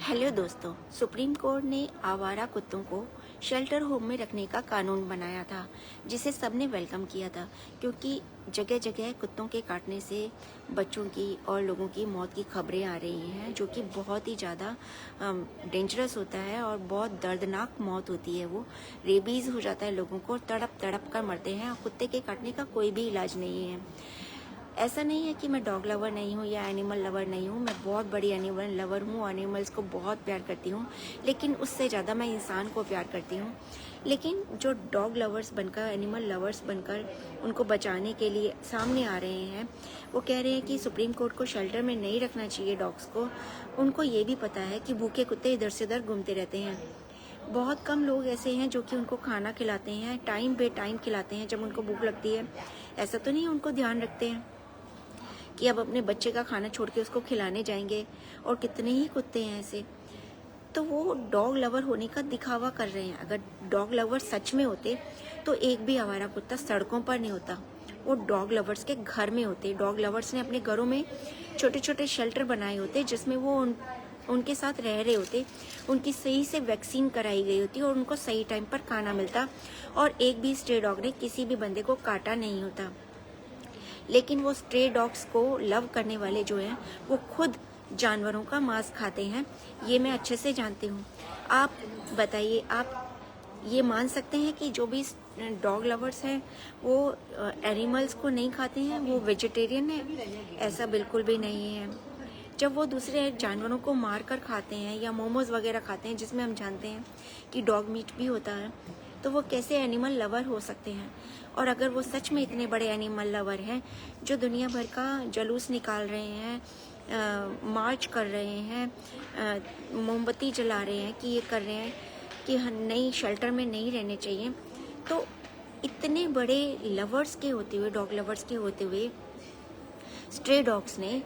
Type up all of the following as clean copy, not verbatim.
Hello दोस्तों, supreme court ने आवारा कुत्तों को शेल्टर होम में रखने का कानून बनाया था, जिसे सबने वेलकम किया था। क्योंकि जगह जगह कुत्तों के काटने से बच्चों की और लोगों की मौत की खबरें आ रही हैं, जो कि बहुत ही ज़्यादा डेंजरस होता है और बहुत दर्दनाक मौत होती है। वो रेबीज़ हो जाता है, लोगों को तड़प तड़प कर मरते हैं। और कुत्ते के काटने का कोई भी इलाज नहीं है। ऐसा नहीं है कि मैं डॉग लवर नहीं हूँ या एनिमल लवर नहीं हूँ। मैं बहुत बड़ी एनिमल लवर हूँ, एनिमल्स को बहुत प्यार करती हूँ, लेकिन उससे ज़्यादा मैं इंसान को प्यार करती हूँ। लेकिन जो डॉग लवर्स बनकर, एनिमल लवर्स बनकर उनको बचाने के लिए सामने आ रहे हैं, वो कह रहे हैं कि सुप्रीम कोर्ट को शेल्टर में नहीं रखना चाहिए डॉग्स को। उनको ये भी पता है कि भूखे कुत्ते इधर से उधर घूमते रहते हैं। बहुत कम लोग ऐसे हैं जो कि उनको खाना खिलाते हैं, टाइम बे टाइम खिलाते हैं जब उनको भूख लगती है। ऐसा तो नहीं उनको ध्यान रखते हैं कि अब अपने बच्चे का खाना छोड़ के उसको खिलाने जाएंगे। और कितने ही कुत्ते हैं ऐसे। तो वो डॉग लवर होने का दिखावा कर रहे हैं। अगर डॉग लवर सच में होते तो एक भी आवारा कुत्ता सड़कों पर नहीं होता, वो डॉग लवर्स के घर में होते। डॉग लवर्स ने अपने घरों में छोटे छोटे शेल्टर बनाए होते, जिसमें वो उनके साथ रह रहे होते। उनकी सही से वैक्सीन कराई गई होती और उनको सही टाइम पर खाना मिलता, और एक भी स्ट्रे डॉग ने किसी भी बंदे को काटा नहीं होता। लेकिन वो स्ट्रे डॉग्स को लव करने वाले जो हैं, वो खुद जानवरों का मांस खाते हैं। ये मैं अच्छे से जानती हूँ। आप बताइए, आप ये मान सकते हैं कि जो भी डॉग लवर्स हैं वो एनिमल्स को नहीं खाते हैं, वो वेजिटेरियन है? ऐसा बिल्कुल भी नहीं है। जब वो दूसरे जानवरों को मार कर खाते हैं या मोमोज वगैरह खाते हैं, जिसमें हम जानते हैं कि डॉग मीट भी होता है, तो वो कैसे एनिमल लवर हो सकते हैं? और अगर वो सच में इतने बड़े एनिमल लवर हैं, जो दुनिया भर का जुलूस निकाल रहे हैं, मार्च कर रहे हैं, मोमबत्ती जला रहे हैं, कि ये कर रहे हैं कि नहीं, शेल्टर में नहीं रहने चाहिए, तो इतने बड़े लवर्स के होते हुए, डॉग लवर्स के होते हुए, स्ट्रे डॉग्स ने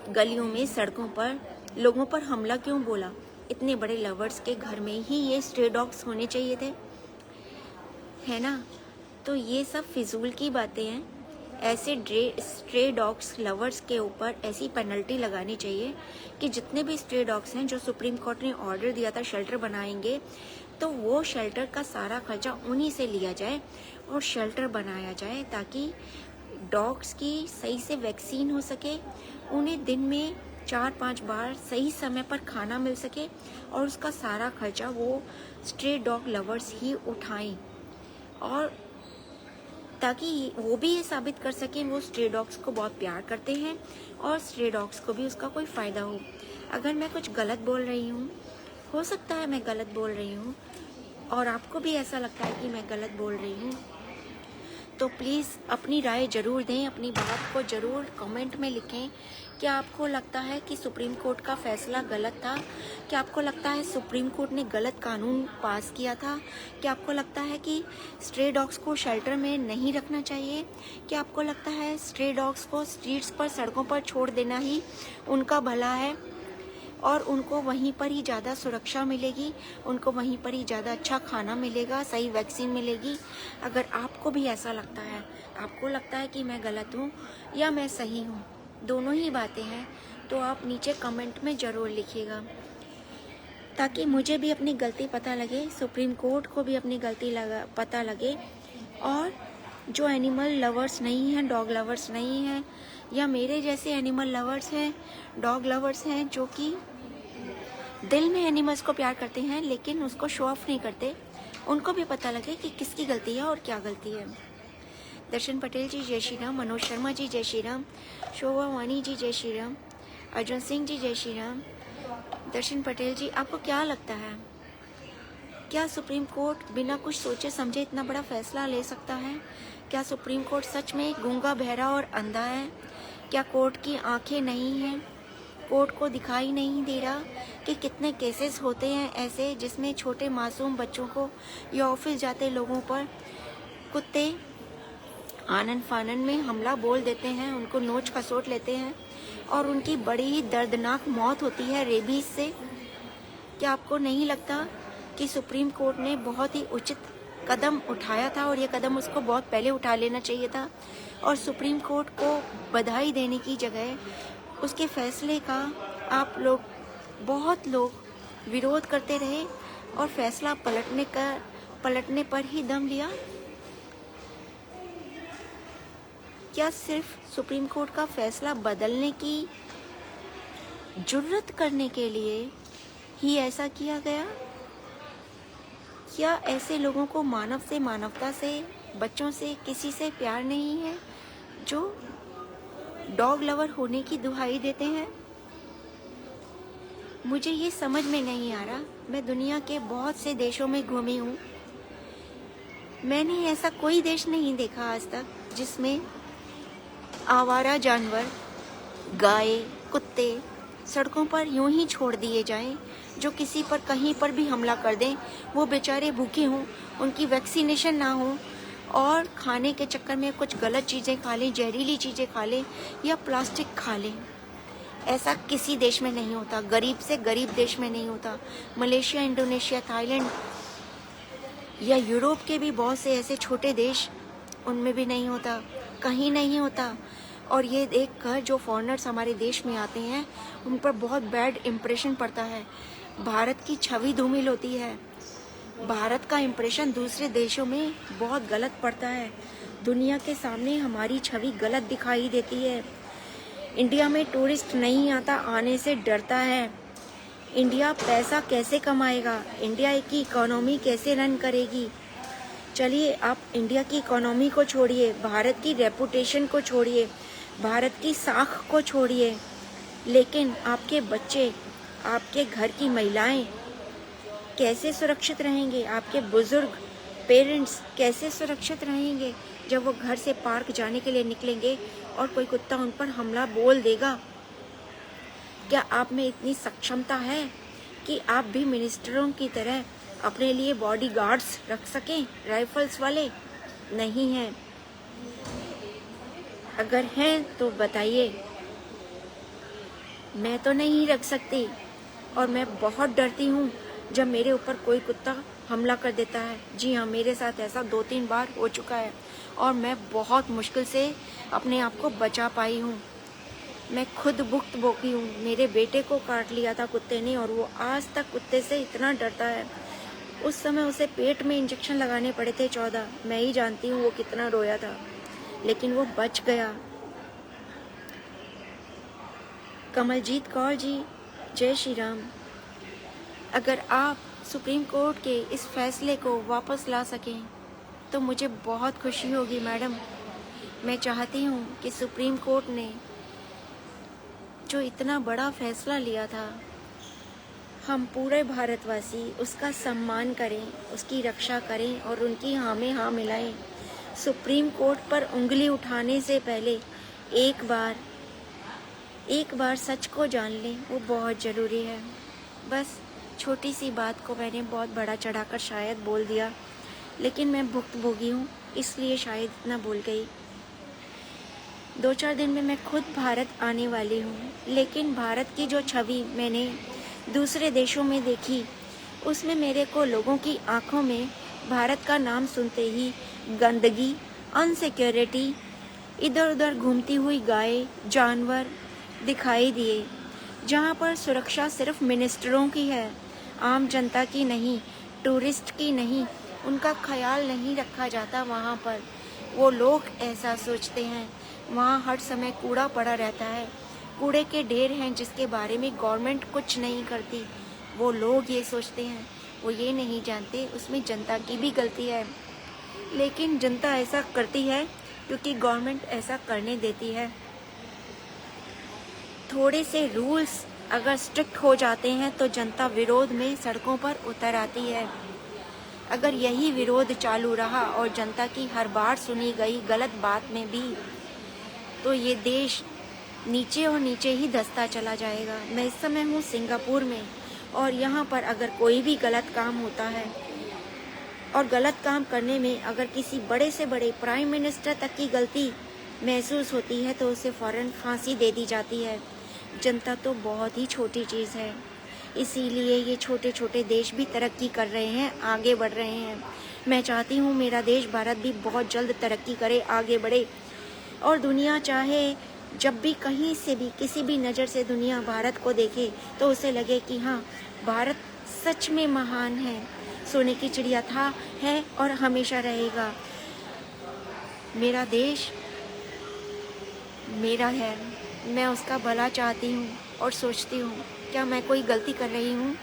गलियों में, सड़कों पर लोगों पर हमला क्यों बोला? इतने बड़े लवर्स के घर में ही ये स्ट्रे डॉग्स होने चाहिए थे, है ना? तो ये सब फिजूल की बातें हैं। ऐसे स्ट्रे डॉग्स लवर्स के ऊपर ऐसी पेनल्टी लगानी चाहिए कि जितने भी स्ट्रे डॉग्स हैं, जो सुप्रीम कोर्ट ने ऑर्डर दिया था शेल्टर बनाएंगे, तो वो शेल्टर का सारा खर्चा उन्हीं से लिया जाए और शेल्टर बनाया जाए, ताकि डॉग्स की सही से वैक्सीन हो सके, उन्हें दिन में 4-5 बार सही समय पर खाना मिल सके, और उसका सारा खर्चा वो स्ट्रे डॉग लवर्स ही उठाएं, और ताकि वो भी ये साबित कर सकें वो स्ट्रे डॉग्स को बहुत प्यार करते हैं और स्ट्रे डॉग्स को भी उसका कोई फ़ायदा हो। अगर मैं कुछ गलत बोल रही हूँ, हो सकता है मैं गलत बोल रही हूँ और आपको भी ऐसा लगता है कि मैं गलत बोल रही हूँ, तो प्लीज़ अपनी राय ज़रूर दें, अपनी बात को ज़रूर कमेंट में लिखें। क्या आपको लगता है कि सुप्रीम कोर्ट का फैसला गलत था? क्या आपको लगता है सुप्रीम कोर्ट ने गलत कानून पास किया था? क्या आपको लगता है कि स्ट्रे डॉग्स को शेल्टर में नहीं रखना चाहिए? क्या आपको लगता है स्ट्रे डॉग्स को स्ट्रीट्स पर, सड़कों पर छोड़ देना ही उनका भला है और उनको वहीं पर ही ज़्यादा सुरक्षा मिलेगी, उनको वहीं पर ही ज़्यादा अच्छा खाना मिलेगा, सही वैक्सीन मिलेगी? अगर आपको भी ऐसा लगता है, आपको लगता है कि मैं गलत हूँ या मैं सही हूँ, दोनों ही बातें हैं, तो आप नीचे कमेंट में ज़रूर लिखिएगा, ताकि मुझे भी अपनी गलती पता लगे, सुप्रीम कोर्ट को भी अपनी गलती पता लगे, और जो एनिमल लवर्स नहीं हैं, डॉग लवर्स नहीं हैं, या मेरे जैसे एनिमल लवर्स हैं, डॉग लवर्स हैं, जो कि दिल में एनिमल्स को प्यार करते हैं लेकिन उसको शो ऑफ नहीं करते, उनको भी पता लगे कि किसकी गलती है और क्या गलती है। दर्शन पटेल जी जय श्री राम, मनोज शर्मा जी जय श्री राम, शोभा वानी जी जय श्री राम, अर्जुन सिंह जी जय श्री राम। दर्शन पटेल जी, आपको क्या लगता है, क्या सुप्रीम कोर्ट बिना कुछ सोचे समझे इतना बड़ा फैसला ले सकता है? क्या सुप्रीम कोर्ट सच में गूंगा, बहरा और अंधा है? क्या कोर्ट की आंखें नहीं हैं? कोर्ट को दिखाई नहीं दे रहा कि कितने केसेस होते हैं ऐसे, जिसमें छोटे मासूम बच्चों को या ऑफिस जाते लोगों पर कुत्ते आनन फानन में हमला बोल देते हैं, उनको नोच खसोट लेते हैं और उनकी बड़ी ही दर्दनाक मौत होती है रेबीज से? क्या आपको नहीं लगता कि सुप्रीम कोर्ट ने बहुत ही उचित कदम उठाया था, और ये कदम उसको बहुत पहले उठा लेना चाहिए था? और सुप्रीम कोर्ट को बधाई देने की जगह उसके फैसले का आप लोग बहुत लोग विरोध करते रहे और फैसला पलटने पर ही दम लिया। क्या सिर्फ सुप्रीम कोर्ट का फैसला बदलने की जुर्रत करने के लिए ही ऐसा किया गया? क्या ऐसे लोगों को मानव से, मानवता से, बच्चों से, किसी से प्यार नहीं है जो डॉग लवर होने की दुहाई देते हैं? मुझे ये समझ में नहीं आ रहा। मैं दुनिया के बहुत से देशों में घूमी हूँ, मैंने ऐसा कोई देश नहीं देखा आज तक जिसमें आवारा जानवर, गाय, कुत्ते सड़कों पर यूं ही छोड़ दिए जाएं, जो किसी पर कहीं पर भी हमला कर दें। वो बेचारे भूखे हों, उनकी वैक्सीनेशन ना हो और खाने के चक्कर में कुछ गलत चीज़ें खा लें, जहरीली चीज़ें खा लें या प्लास्टिक खा लें। ऐसा किसी देश में नहीं होता, गरीब से गरीब देश में नहीं होता। मलेशिया, इंडोनेशिया, थाईलैंड या यूरोप के भी बहुत से ऐसे छोटे देश, उनमें भी नहीं होता, कहीं नहीं होता। और ये देखकर जो फॉरेनर्स हमारे देश में आते हैं उन पर बहुत बैड इम्प्रेशन पड़ता है। भारत की छवि धूमिल होती है, भारत का इम्प्रेशन दूसरे देशों में बहुत गलत पड़ता है। दुनिया के सामने हमारी छवि गलत दिखाई देती है। इंडिया में टूरिस्ट नहीं आता, आने से डरता है। इंडिया पैसा कैसे कमाएगा? इंडिया की इकोनॉमी कैसे रन करेगी? चलिए आप इंडिया की इकोनॉमी को छोड़िए, भारत की रेपुटेशन को छोड़िए, भारत की साख को छोड़िए, लेकिन आपके बच्चे, आपके घर की महिलाएं कैसे सुरक्षित रहेंगे? आपके बुजुर्ग पेरेंट्स कैसे सुरक्षित रहेंगे जब वो घर से पार्क जाने के लिए निकलेंगे और कोई कुत्ता उन पर हमला बोल देगा? क्या आप में इतनी सक्षमता है कि आप भी मिनिस्टरों की तरह अपने लिए बॉडीगार्ड्स रख सकें, राइफल्स वाले? नहीं हैं। अगर हैं तो बताइए। मैं तो नहीं रख सकती और मैं बहुत डरती हूँ जब मेरे ऊपर कोई कुत्ता हमला कर देता है। जी हाँ, मेरे साथ ऐसा 2-3 बार हो चुका है और मैं बहुत मुश्किल से अपने आप को बचा पाई हूँ। मैं खुद भुक्त भोगी हूँ। मेरे बेटे को काट लिया था कुत्ते ने और वो आज तक कुत्ते से इतना डरता है। उस समय उसे पेट में इंजेक्शन लगाने पड़े थे 14। मैं ही जानती हूँ वो कितना रोया था, लेकिन वो बच गया। कमलजीत कौर जी, जय श्री राम। अगर आप सुप्रीम कोर्ट के इस फैसले को वापस ला सकें तो मुझे बहुत खुशी होगी मैडम। मैं चाहती हूँ कि सुप्रीम कोर्ट ने जो इतना बड़ा फैसला लिया था, हम पूरे भारतवासी उसका सम्मान करें, उसकी रक्षा करें और उनकी हाँ में हाँ मिलाएं। सुप्रीम कोर्ट पर उंगली उठाने से पहले एक बार सच को जान लें, वो बहुत ज़रूरी है। बस छोटी सी बात को मैंने बहुत बड़ा चढ़ाकर शायद बोल दिया, लेकिन मैं भुक्तभोगी हूँ इसलिए शायद इतना बोल गई। 2-4 दिन में मैं खुद भारत आने वाली हूँ, लेकिन भारत की जो छवि मैंने दूसरे देशों में देखी, उसमें मेरे को लोगों की आंखों में भारत का नाम सुनते ही गंदगी, अनसिक्योरिटी, इधर उधर घूमती हुई गाय, जानवर दिखाई दिए। जहाँ पर सुरक्षा सिर्फ मिनिस्टरों की है, आम जनता की नहीं, टूरिस्ट की नहीं, उनका ख्याल नहीं रखा जाता। वहाँ पर वो लोग ऐसा सोचते हैं, वहाँ हर समय कूड़ा पड़ा रहता है, कूड़े के ढेर हैं जिसके बारे में गवर्नमेंट कुछ नहीं करती। वो लोग ये सोचते हैं, वो ये नहीं जानते उसमें जनता की भी गलती है, लेकिन जनता ऐसा करती है क्योंकि गवर्नमेंट ऐसा करने देती है। थोड़े से रूल्स अगर स्ट्रिक्ट हो जाते हैं तो जनता विरोध में सड़कों पर उतर आती है। अगर यही विरोध चालू रहा और जनता की हर बार सुनी गई गलत बात में भी, तो ये देश नीचे और नीचे ही धंसता चला जाएगा। मैं इस समय हूँ सिंगापुर में और यहाँ पर अगर कोई भी गलत काम होता है और गलत काम करने में अगर किसी बड़े से बड़े प्राइम मिनिस्टर तक की गलती महसूस होती है तो उसे फ़ौरन फांसी दे दी जाती है। जनता तो बहुत ही छोटी चीज़ है, इसीलिए ये छोटे छोटे देश भी तरक्की कर रहे हैं, आगे बढ़ रहे हैं। मैं चाहती हूँ मेरा देश भारत भी बहुत जल्द तरक्की करे, आगे बढ़े और दुनिया चाहे जब भी कहीं से भी किसी भी नज़र से दुनिया भारत को देखे तो उसे लगे कि हाँ, भारत सच में महान है, सोने की चिड़िया था, है और हमेशा रहेगा। मेरा देश मेरा है, मैं उसका भला चाहती हूँ और सोचती हूँ क्या मैं कोई गलती कर रही हूँ।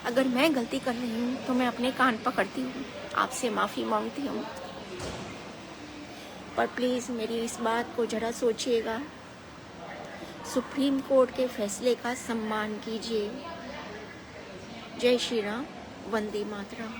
अगर मैं गलती कर रही हूँ तो मैं अपने कान पकड़ती हूँ, आपसे माफ़ी मांगती हूँ, पर प्लीज़ मेरी इस बात को ज़रा सोचिएगा। सुप्रीम कोर्ट के फैसले का सम्मान कीजिए। जय श्री राम, वंदे मातरम।